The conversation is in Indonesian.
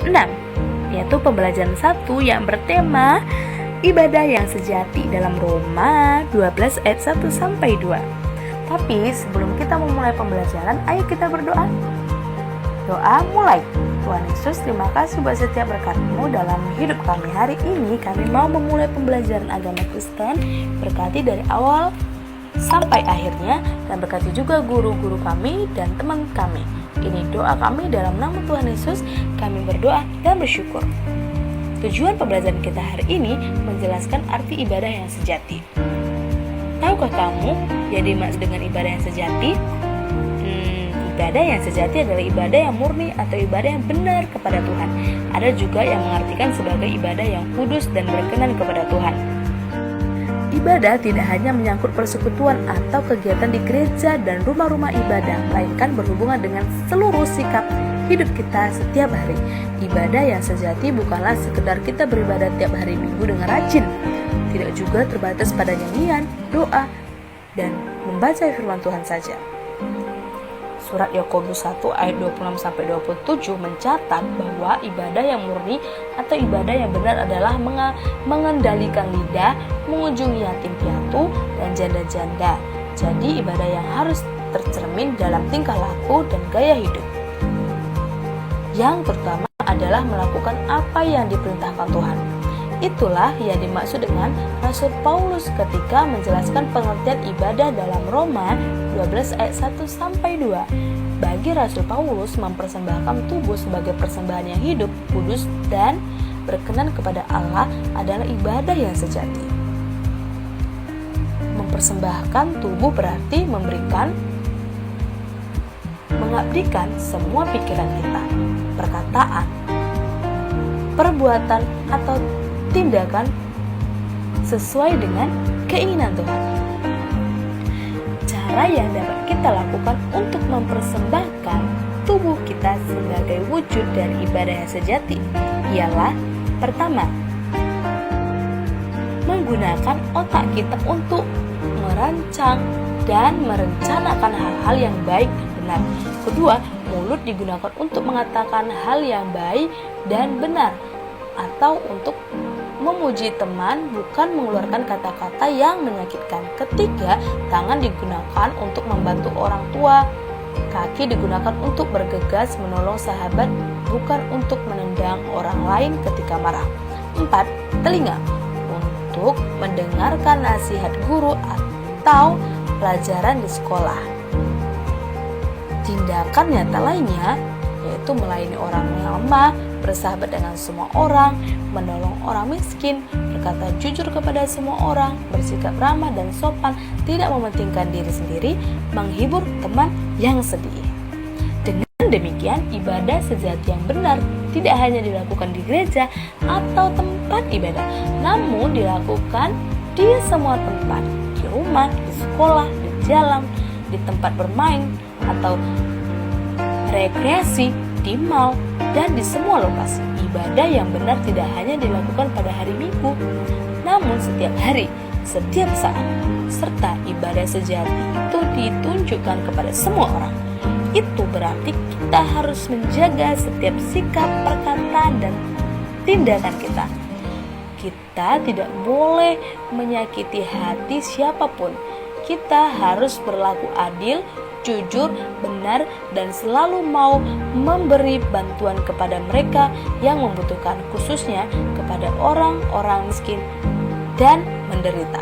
6, yaitu pembelajaran 1 yang bertema ibadah yang sejati dalam Roma 12 ayat 1 sampai 2. Tapi sebelum kita memulai pembelajaran, ayo kita berdoa. Doa mulai. Tuhan Yesus, terima kasih buat setiap berkat-Mu dalam hidup kami. Hari ini kami mau memulai pembelajaran agama Kristen. Berkati dari awal sampai akhirnya, dan berkati juga guru-guru kami dan teman kami. Ini doa kami dalam nama Tuhan Yesus. Kami berdoa dan bersyukur. Tujuan pembelajaran kita hari ini menjelaskan arti ibadah yang sejati. Tahukah kamu yang dimaksud dengan ibadah yang sejati? Ibadah yang sejati adalah ibadah yang murni atau ibadah yang benar kepada Tuhan. Ada juga yang mengartikan sebagai ibadah yang kudus dan berkenan kepada Tuhan. Ibadah tidak hanya menyangkut persekutuan atau kegiatan di gereja dan rumah-rumah ibadah, melainkan berhubungan dengan seluruh sikap hidup kita setiap hari. Ibadah yang sejati bukanlah sekedar kita beribadah tiap hari Minggu dengan rajin. Tidak juga terbatas pada nyanyian, doa, dan membaca firman Tuhan saja. Surat Yakobus 1 ayat 26-27 mencatat bahwa ibadah yang murni atau ibadah yang benar adalah mengendalikan lidah, mengunjungi yatim piatu, dan janda-janda. Jadi ibadah yang harus tercermin dalam tingkah laku dan gaya hidup. Yang terutama adalah melakukan apa yang diperintahkan Tuhan. Itulah yang dimaksud dengan Rasul Paulus ketika menjelaskan pengertian ibadah dalam Roma 12 ayat 1 sampai 2. Bagi Rasul Paulus, mempersembahkan tubuh sebagai persembahan yang hidup, kudus, dan berkenan kepada Allah adalah ibadah yang sejati. Mempersembahkan tubuh berarti mengabdikan semua pikiran kita, perkataan, perbuatan, atau tindakan sesuai dengan keinginan Tuhan. Cara yang dapat kita lakukan untuk mempersembahkan tubuh kita sebagai wujud dari ibadah yang sejati ialah: pertama, menggunakan otak kita untuk merancang dan merencanakan hal-hal yang baik dan benar. Kedua, mulut digunakan untuk mengatakan hal yang baik dan benar atau untuk memuji teman, bukan mengeluarkan kata-kata yang menyakitkan. Ketiga, tangan digunakan untuk membantu orang tua. Kaki digunakan untuk bergegas menolong sahabat, bukan untuk menendang orang lain ketika marah. 4. Telinga untuk mendengarkan nasihat guru atau pelajaran di sekolah. Tindakan nyata lainnya yaitu melayani orang yang lemah, bersahabat dengan semua orang, menolong orang miskin, berkata jujur kepada semua orang, bersikap ramah dan sopan, tidak mementingkan diri sendiri, menghibur teman yang sedih. Dengan demikian, ibadah sejati yang benar tidak hanya dilakukan di gereja atau tempat ibadah, namun dilakukan di semua tempat, di rumah, di sekolah, di jalan, di tempat bermain atau rekreasi, di mal, dan di semua lokasi. Ibadah yang benar tidak hanya dilakukan pada hari Minggu, namun setiap hari, setiap saat, serta ibadah sejati itu ditunjukkan kepada semua orang. Itu berarti kita harus menjaga setiap sikap, perkataan, dan tindakan kita. Kita tidak boleh menyakiti hati siapapun. Kita harus berlaku adil, jujur, benar, dan selalu mau memberi bantuan kepada mereka yang membutuhkan, khususnya kepada orang-orang miskin dan menderita.